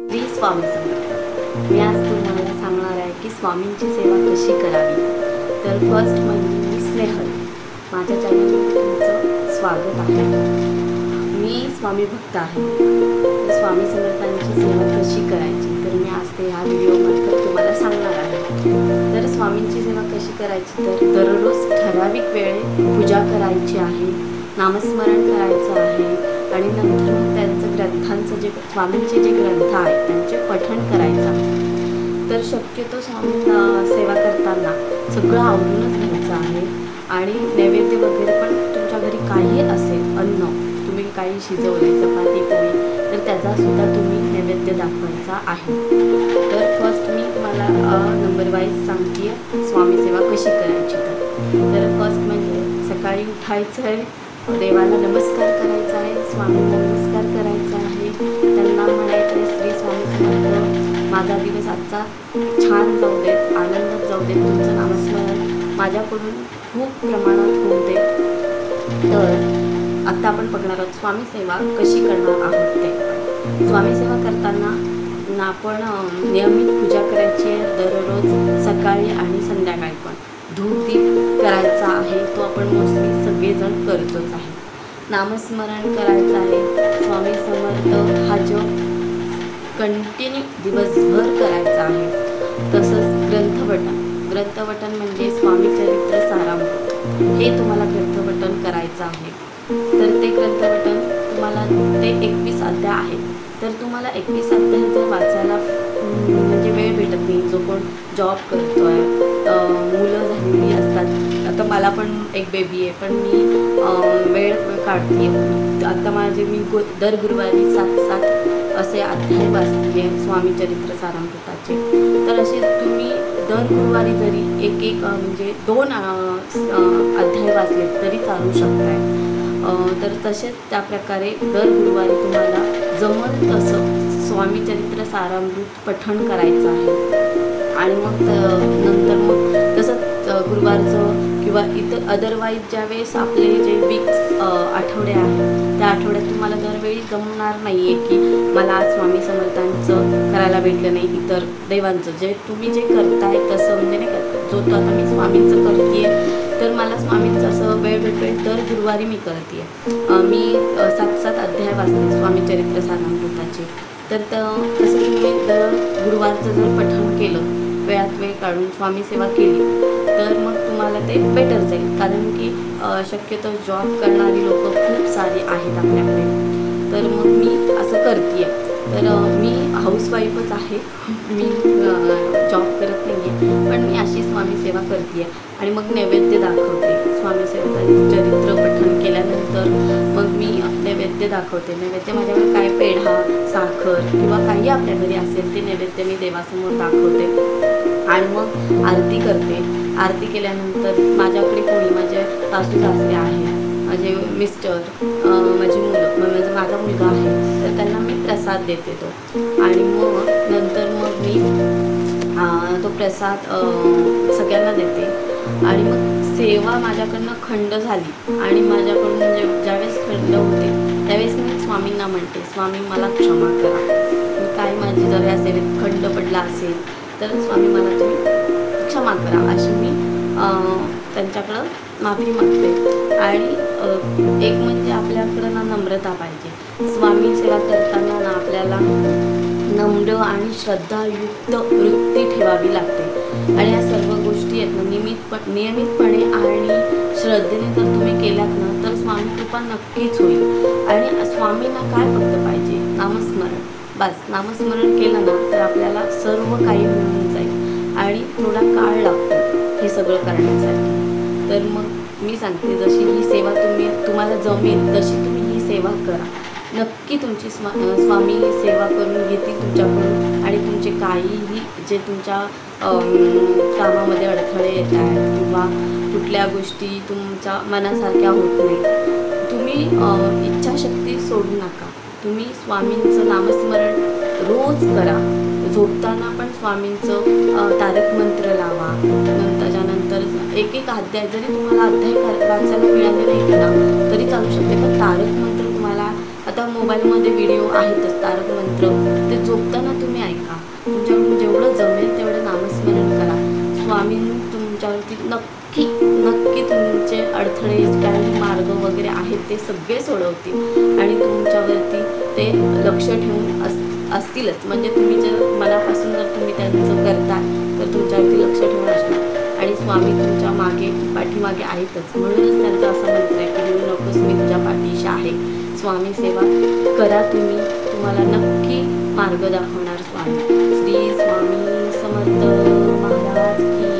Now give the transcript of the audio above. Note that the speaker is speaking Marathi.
श्री स्वामी समर्थ। मी आज तुम्हाला सांगणार आहे की स्वामींची सेवा कशी करावी। तर फर्स्ट म्हणजे मी स्नेहल, माझ्या चॅनलवर तुमचं स्वागत आहे। मी स्वामी भक्त आहे। तर स्वामी समर्थांची सेवा कशी करायची तर मी आज ते ह्या व्हिडिओमध्ये तुम्हाला सांगणार आहे। तर स्वामींची सेवा कशी करायची तर दररोज ठराविक वेळे पूजा करायची आहे, नामस्मरण करायचं आहे आणि नंतर मग त्यांचं ग्रंथांचं जे स्वामींचे जे ग्रंथ आहेत त्यांचे पठण करायचं आहे। तर शक्यतो स्वामी सेवा करताना सगळं आवरूनच घ्यायचं आहे आणि नैवेद्य वगैरे पण तुमच्या घरी काही असेल, अन्न तुम्ही काही शिजवले, चपाती पोळी, तर त्याचासुद्धा तुम्ही नैवेद्य दाखवायचा आहे। तर फर्स्ट मी तुम्हाला नंबर वाईज सांगते स्वामी सेवा कशी करायची। तर फर्स्ट म्हणजे सकाळी उठायचं आहे, देवाला नमस्कार करायचा आहे, स्वामींना नमस्कार करायचा आहे, त्यांना म्हणायचं आहे श्री स्वामी समर्थ, माझा दिवस आजचा छान जाऊ देत, आनंदात जाऊ देत, तुमचं नामस्मरण माझ्याकडून खूप प्रमाणात होऊ दे। तर आता आपण बघणार आहोत स्वामी सेवा कशी करणार आहोत ते। स्वामी सेवा करताना आपण नियमित पूजा करायची आहे, दररोज सकाळी आणि संध्याकाळी पण धूप दीप करायचा आहे, तो आपण मोस्टली सगळेजण करतोच आहे। नामस्मरण करायचं आहे, स्वामी समर्थ हा जप कंटिन्यू दिवसभर करायचा आहे। तसंच ग्रंथपठण म्हणजे स्वामी चरित्र सारामृत, हे तुम्हाला ग्रंथपठण करायचं आहे। तर ते ग्रंथपठण तुम्हाला ते 21 अध्याय आहे। तर तुम्हाला 21 अध्याय जर वाचायला म्हणजे वेळ भेटत नाही, जो कोण जॉब करतो आहे, मुलं झालेली असतात, आता मला पण एक बेबी आहे, पण मी वेळ काढते। आता मी दर गुरुवारी 7 असे अध्याय वाचते स्वामी चरित्र सारामृताचे। तर असे तुम्ही दर गुरुवारी जरी एक म्हणजे 2 अध्याय वाचले तरी चालू शकताय। तर तसेच त्याप्रकारे दर गुरुवारी तुम्हाला जमल तसं स्वामी चरित्र सारामृत पठण करायचं आहे। आणि मग नंतर मग तसंच गुरुवारचं किंवा इतर अदरवाईज ज्यावेळेस आपले जे वीक्स आठवडे आहेत त्या आठवड्यात तुम्हाला दरवेळी जमणार नाही आहे की मला आज स्वामी समर्थांचं करायला भेटलं नाही, इतर देवांचं जे तुम्ही जे करताय तसं म्हणजे नाही करत, जो तो आता मी स्वामींचं करते आहे तर मला स्वामींचं असं वेळ भेटतोय तर गुरुवारी मी करते आहे। मी 7 अध्याय वाचते स्वामी चरित्र सारामृताचे। तर तसं तुम्ही दर गुरुवारचं जर पठण केलं, वेळात वेळ काढून स्वामी सेवा केली तर मग तुम्हाला ते बेटर जाईल, कारण की शक्यतो जॉब करणारी लोक खूप सारी आहेत आपल्याकडे। तर मग मी असं करते आहे। तर मी हाऊसवाईफच आहे, मी जॉब करत नाही आहे, पण मी अशी स्वामी सेवा करते आहे आणि मग नैवेद्य दाखवते। स्वामी सेवेचं चरित्र पठण केल्यानंतर मग मी नैवेद्य दाखवते। नैवेद्य माझ्याकडे काय पेढा, साखर किंवा काही आपल्या घरी असेल ते नैवेद्य मी देवासमोर दाखवते आणि मग आरती करते। आरती केल्यानंतर माझ्याकडे कोणी माझे सासू सासरे आहे, माझे मिस्टर, माझी मुलं, म्हणजे माझा मुलगा आहे, तर त्यांना मी प्रसाद देते तो। आणि मग नंतर मग मी तो प्रसाद सगळ्यांना देते आणि मग सेवा माझ्याकडनं खंड झाली आणि माझ्याकडून म्हणजे ज्यावेळेस खंड होते त्यावेळेस मी स्वामींना म्हणते, स्वामी मला क्षमा करा, मी काय माझी जर या सेवेत खंड पडला असेल तर स्वामी मला तुम्ही क्षमा करा, अशी मी त्यांच्याकडं माफी मागते। आणि एक म्हणजे आपल्याकडं ना नम्रता पाहिजे। स्वामी सेवा करताना ना आपल्याला नम्र आणि श्रद्धायुक्त वृत्ती ठेवावी लागते आणि या सर्व गोष्टी आहेत ना नियमितपणे आणि श्रद्धेने जर तुम्ही केल्यात ना तर स्वामी कृपा नक्कीच होईल। आणि स्वामींना काय फक्त पाहिजे, नामस्मरण, बस नामस्मरण केलं ना तर आपल्याला सर्व काही मिळून जाईल आणि थोडा काळ लागतो हे सगळं करण्यासाठी। तर मग मी सांगते जशी ही सेवा तुम्हाला जमेल तशी तुम्ही ही सेवा करा, नक्की तुमची स्वामी सेवा करून घेतील तुमच्याकडून आणि तुमचे काहीही जे तुमच्या कामामध्ये अडथळे येत आहेत किंवा कुठल्या गोष्टी तुमच्या मनासारख्या होत नाही, तुम्ही इच्छाशक्ती सोडू नका, तुम्ही स्वामींचं नामस्मरण रोज करा। झोपताना पण स्वामींचं तारक मंत्र लावा, त्याच्यानंतर एक अध्याय जरी तुम्हाला अध्याय वाचायला मिळाले नाही ना तरी चालू शकते, पण तारक मंत्र तुम्हाला आता मोबाईलमध्ये व्हिडिओ आहेतच तारक मंत्र, ते झोपताना काही मार्ग वगैरे आहेत ते सगळे सोडवतील आणि तुमच्यावरती ते लक्ष ठेवून असतीलच. म्हणजे तुम्ही जर मनापासून जर तुम्ही त्यांचं करता तर तुमच्यावरती लक्ष ठेवून असणार आणि स्वामी तुमच्या पाठीमागे आहेतच. म्हणूनच त्यांचं असं मंत्र आहे की रडू नकोस, मी तुझ्या पाठीशी आहे. स्वामी सेवा करा तुम्ही, तुम्हाला नक्की मार्ग दाखवणार स्वामी. श्री स्वामी समर्थ महाराज की